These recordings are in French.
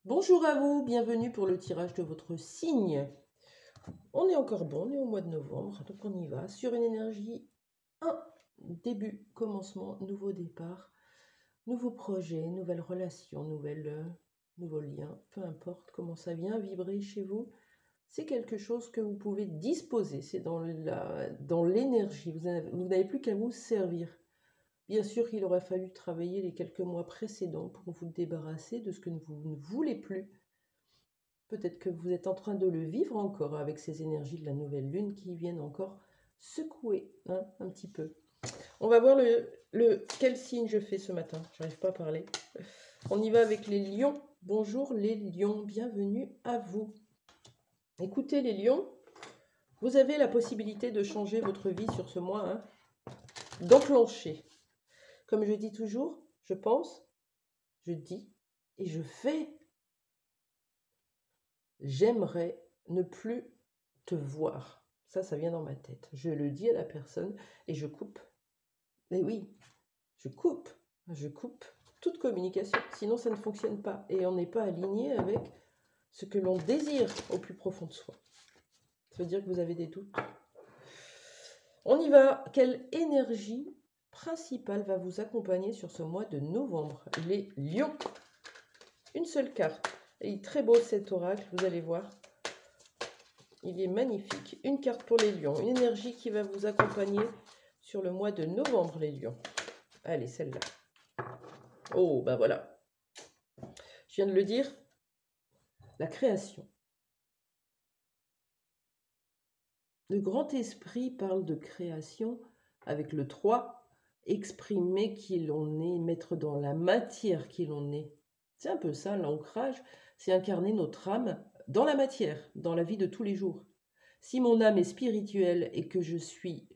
Bonjour à vous, bienvenue pour le tirage de votre signe. On est encore bon, on est au mois de novembre, donc on y va. Sur une énergie 1, début, commencement, nouveau départ, nouveau projet, nouvelle relation, nouveau lien, peu importe comment ça vient vibrer chez vous. C'est quelque chose que vous pouvez disposer, c'est dans l'énergie, vous n'avez plus qu'à vous servir. Bien sûr qu'il aurait fallu travailler les quelques mois précédents pour vous débarrasser de ce que vous ne voulez plus. Peut-être que vous êtes en train de le vivre encore avec ces énergies de la nouvelle lune qui viennent encore secouer un petit peu. On va voir quel signe je fais ce matin. J'arrive pas à parler. On y va avec les lions. Bonjour les lions, bienvenue à vous. Écoutez les lions, vous avez la possibilité de changer votre vie sur ce mois, d'enclencher. Comme je dis toujours, je pense, je dis et je fais. J'aimerais ne plus te voir. Ça vient dans ma tête. Je le dis à la personne et je coupe. Mais oui, je coupe toute communication. Sinon, ça ne fonctionne pas. Et on n'est pas aligné avec ce que l'on désire au plus profond de soi. Ça veut dire que vous avez des doutes. On y va. Quelle énergie principale va vous accompagner sur ce mois de novembre? Les lions. Une seule carte. Et très beau cet oracle, vous allez voir. Il est magnifique. Une carte pour les lions. Une énergie qui va vous accompagner sur le mois de novembre, les lions. Allez, celle-là. Oh, ben voilà. Je viens de le dire. La création. Le grand esprit parle de création avec le 3. Exprimer qui l'on est, mettre dans la matière qui l'on est. C'est un peu ça, l'ancrage. C'est incarner notre âme dans la matière, dans la vie de tous les jours. Si mon âme est spirituelle et que je suis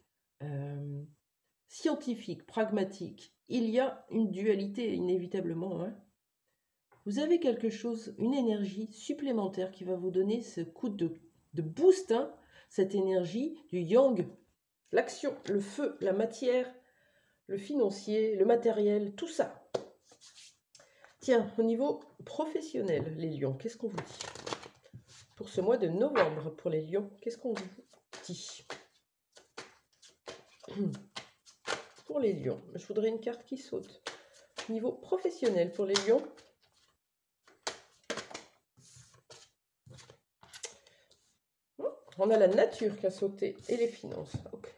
scientifique, pragmatique, il y a une dualité inévitablement. Vous avez quelque chose, une énergie supplémentaire qui va vous donner ce coup de boost, cette énergie du yang, l'action, le feu, la matière, le financier, le matériel, tout ça. Tiens, au niveau professionnel, les lions, qu'est-ce qu'on vous dit? Pour ce mois de novembre, pour les lions, qu'est-ce qu'on vous dit? Pour les lions, je voudrais une carte qui saute. Niveau professionnel pour les lions. On a la nature qui a sauté et les finances. Okay.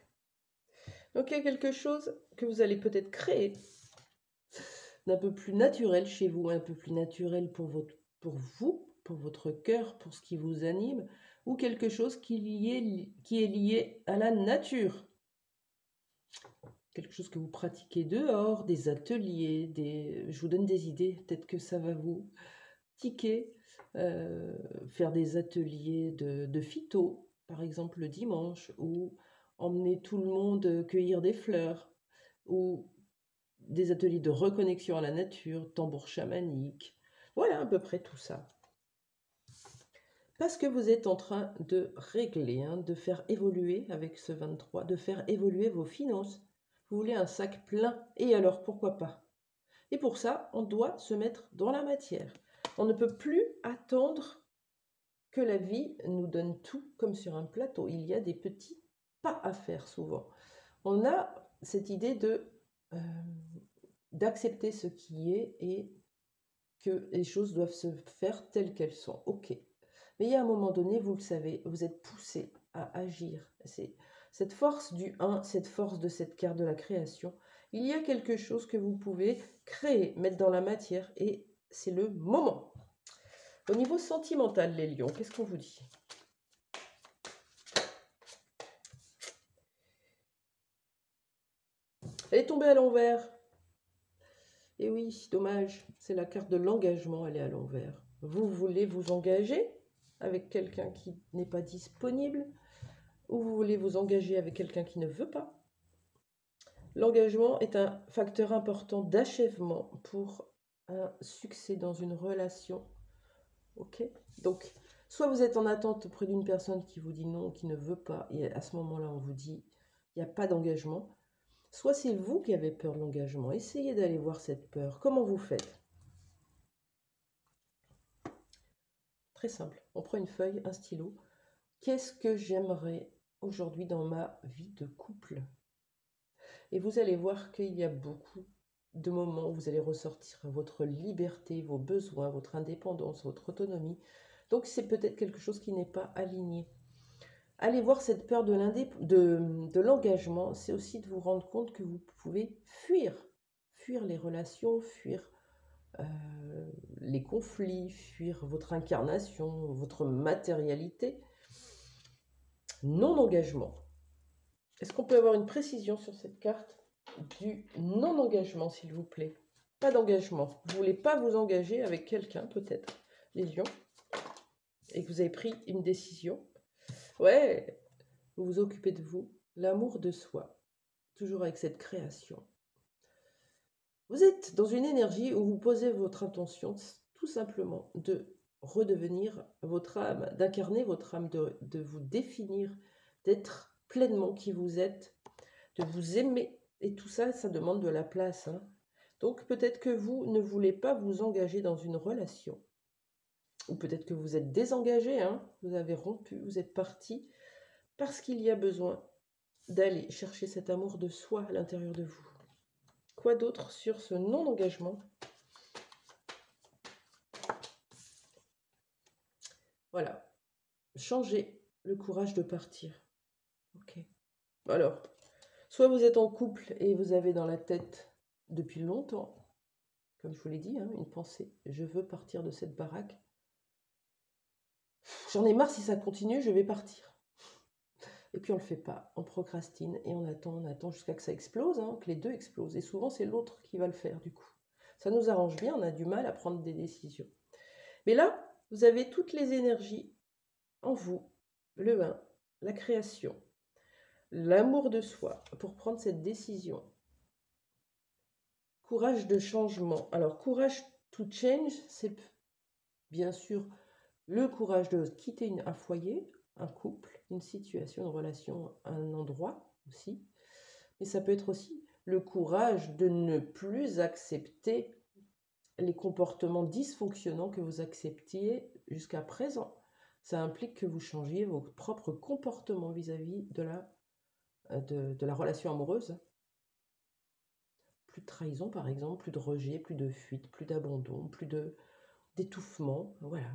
Donc il y a quelque chose que vous allez peut-être créer d'un peu plus naturel chez vous, un peu plus naturel pour vous, pour votre cœur, pour ce qui vous anime, ou quelque chose qui est lié à la nature. Quelque chose que vous pratiquez dehors, des ateliers, je vous donne des idées, peut-être que ça va vous tiquer. Faire des ateliers de phyto, par exemple le dimanche, ou emmener tout le monde cueillir des fleurs, ou des ateliers de reconnexion à la nature, tambour chamanique, voilà à peu près tout ça. Parce que vous êtes en train de régler, de faire évoluer avec ce 23, de faire évoluer vos finances. Vous voulez un sac plein, et alors pourquoi pas? Et pour ça, on doit se mettre dans la matière. On ne peut plus attendre que la vie nous donne tout comme sur un plateau. Il y a des petits pas à faire souvent. On a cette idée d'accepter ce qui est et que les choses doivent se faire telles qu'elles sont. Ok. Mais il y a un moment donné, vous le savez, vous êtes poussé à agir. C'est cette force du 1, cette force de cette carte de la création. Il y a quelque chose que vous pouvez créer, mettre dans la matière et c'est le moment. Au niveau sentimental, les lions, qu'est-ce qu'on vous dit? Elle est tombée à l'envers. Et oui, dommage, c'est la carte de l'engagement, elle est à l'envers. Vous voulez vous engager avec quelqu'un qui n'est pas disponible ou vous voulez vous engager avec quelqu'un qui ne veut pas. L'engagement est un facteur important d'achèvement pour un succès dans une relation. Ok? Donc, soit vous êtes en attente auprès d'une personne qui vous dit non, qui ne veut pas, et à ce moment-là, on vous dit il n'y a pas d'engagement. Soit c'est vous qui avez peur de l'engagement. Essayez d'aller voir cette peur. Comment vous faites? Très simple. On prend une feuille, un stylo. Qu'est-ce que j'aimerais aujourd'hui dans ma vie de couple? Et vous allez voir qu'il y a beaucoup de moments où vous allez ressortir votre liberté, vos besoins, votre indépendance, votre autonomie. Donc c'est peut-être quelque chose qui n'est pas aligné. Allez voir cette peur de l'engagement, c'est aussi de vous rendre compte que vous pouvez fuir les relations, fuir les conflits, fuir votre incarnation, votre matérialité. Non-engagement. Est-ce qu'on peut avoir une précision sur cette carte du non-engagement, s'il vous plaît? Pas d'engagement. Vous ne voulez pas vous engager avec quelqu'un, peut-être, les lions, et que vous avez pris une décision. Ouais, vous vous occupez de vous. L'amour de soi, toujours avec cette création. Vous êtes dans une énergie où vous posez votre intention, tout simplement, de redevenir votre âme, d'incarner votre âme, de vous définir, d'être pleinement qui vous êtes, de vous aimer. Et tout ça, ça demande de la place. Hein. Donc peut-être que vous ne voulez pas vous engager dans une relation. Ou peut-être que vous êtes désengagé, hein, vous avez rompu, vous êtes parti, parce qu'il y a besoin d'aller chercher cet amour de soi à l'intérieur de vous. Quoi d'autre sur ce non-engagement? Voilà. Changez le courage de partir. Ok. Alors, soit vous êtes en couple et vous avez dans la tête depuis longtemps, comme je vous l'ai dit, hein, une pensée. Je veux partir de cette baraque. J'en ai marre, si ça continue, je vais partir. Et puis on ne le fait pas, on procrastine et on attend jusqu'à que ça explose, hein, que les deux explosent. Et souvent c'est l'autre qui va le faire du coup. Ça nous arrange bien, on a du mal à prendre des décisions. Mais là, vous avez toutes les énergies en vous, le 1, la création, l'amour de soi pour prendre cette décision. Courage de changement. Alors, courage to change, c'est bien sûr le courage de quitter un foyer, un couple, une situation, une relation, un endroit aussi. Mais ça peut être aussi le courage de ne plus accepter les comportements dysfonctionnants que vous acceptiez jusqu'à présent. Ça implique que vous changiez vos propres comportements vis-à-vis de la relation amoureuse. Plus de trahison, par exemple, plus de rejet, plus de fuite, plus d'abandon, plus d'étouffement. Voilà.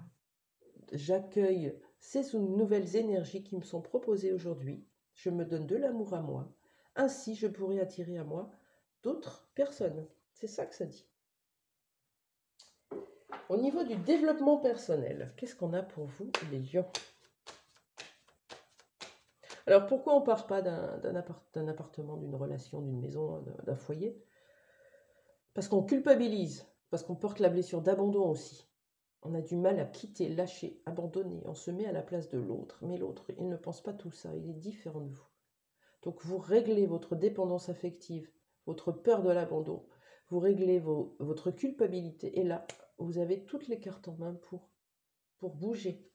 J'accueille ces nouvelles énergies qui me sont proposées aujourd'hui. Je me donne de l'amour à moi. Ainsi, je pourrai attirer à moi d'autres personnes. C'est ça que ça dit. Au niveau du développement personnel, qu'est-ce qu'on a pour vous, les lions? Alors, pourquoi on ne part pas d'un appartement, d'une relation, d'une maison, d'un foyer? Parce qu'on culpabilise, parce qu'on porte la blessure d'abandon aussi. On a du mal à quitter, lâcher, abandonner. On se met à la place de l'autre. Mais l'autre, il ne pense pas tout ça. Il est différent de vous. Donc, vous réglez votre dépendance affective, votre peur de l'abandon. Vous réglez votre culpabilité. Et là, vous avez toutes les cartes en main pour bouger.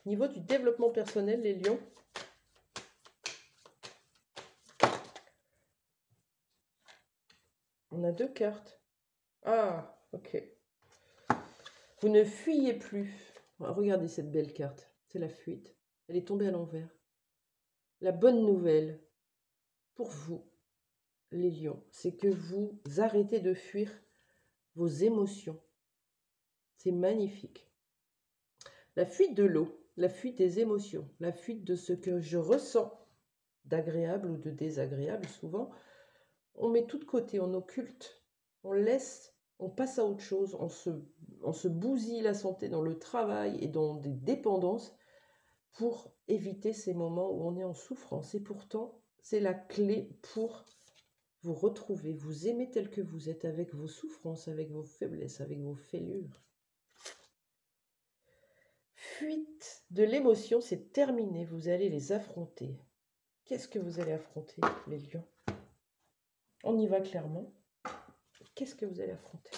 Niveau du développement personnel, les lions. On a 2 cartes. Ah, ok. Vous ne fuyez plus. Regardez cette belle carte. C'est la fuite. Elle est tombée à l'envers. La bonne nouvelle pour vous, les lions, c'est que vous arrêtez de fuir vos émotions. C'est magnifique. La fuite de l'eau, la fuite des émotions, la fuite de ce que je ressens d'agréable ou de désagréable, souvent, on met tout de côté, on occulte, on laisse, on passe à autre chose, on se bousille la santé dans le travail et dans des dépendances pour éviter ces moments où on est en souffrance. Et pourtant, c'est la clé pour vous retrouver, vous aimer tel que vous êtes, avec vos souffrances, avec vos faiblesses, avec vos fêlures. Fuite de l'émotion, c'est terminé, vous allez les affronter. Qu'est-ce que vous allez affronter, les lions? On y va clairement. Qu'est-ce que vous allez affronter?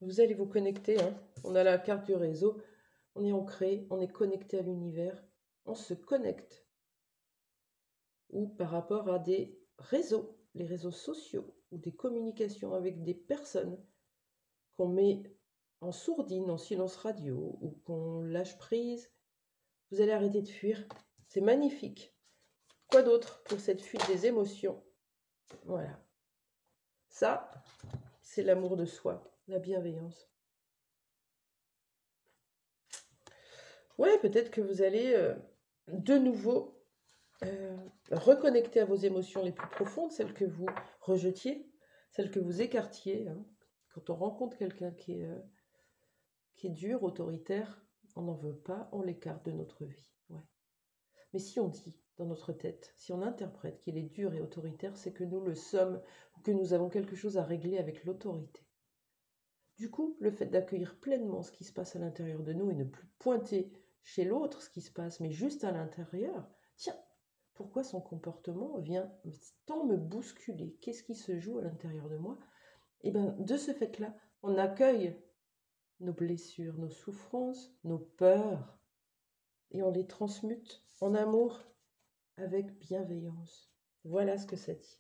Vous allez vous connecter, hein. On a la carte du réseau, on est ancré, on est connecté à l'univers, on se connecte. Ou par rapport à des réseaux, les réseaux sociaux, ou des communications avec des personnes qu'on met en sourdine, en silence radio, ou qu'on lâche prise, vous allez arrêter de fuir. C'est magnifique. Quoi d'autre pour cette fuite des émotions? Voilà. Ça, c'est l'amour de soi, la bienveillance. Ouais, peut-être que vous allez de nouveau reconnecter à vos émotions les plus profondes, celles que vous rejetiez, celles que vous écartiez. Hein. Quand on rencontre quelqu'un qui est dur, autoritaire, on n'en veut pas, on l'écarte de notre vie. Ouais. Mais si on dit dans notre tête, si on interprète qu'il est dur et autoritaire, c'est que nous le sommes, ou que nous avons quelque chose à régler avec l'autorité. Du coup, le fait d'accueillir pleinement ce qui se passe à l'intérieur de nous et ne plus pointer chez l'autre ce qui se passe, mais juste à l'intérieur, tiens, pourquoi son comportement vient tant me bousculer? Qu'est-ce qui se joue à l'intérieur de moi? Et bien, de ce fait-là, on accueille nos blessures, nos souffrances, nos peurs, et on les transmute en amour avec bienveillance. Voilà ce que ça dit.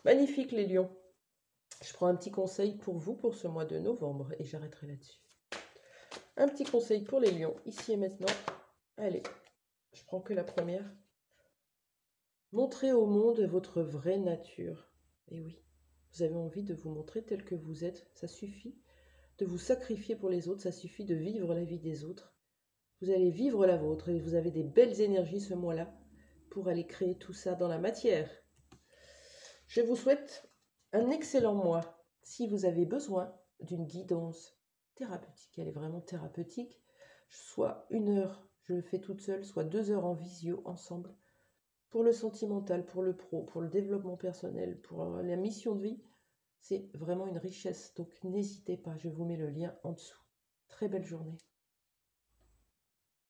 Magnifique les lions. Je prends un petit conseil pour vous pour ce mois de novembre et j'arrêterai là-dessus. Un petit conseil pour les lions, ici et maintenant. Allez, je prends que la première. Montrez au monde votre vraie nature. Et oui, vous avez envie de vous montrer tel que vous êtes, ça suffit. De vous sacrifier pour les autres, ça suffit de vivre la vie des autres. Vous allez vivre la vôtre et vous avez des belles énergies ce mois-là pour aller créer tout ça dans la matière. Je vous souhaite un excellent mois. Si vous avez besoin d'une guidance thérapeutique, elle est vraiment thérapeutique, soit 1 heure, je le fais toute seule, soit 2 heures en visio ensemble, pour le sentimental, pour le pro, pour le développement personnel, pour la mission de vie, c'est vraiment une richesse. Donc n'hésitez pas, je vous mets le lien en dessous. Très belle journée.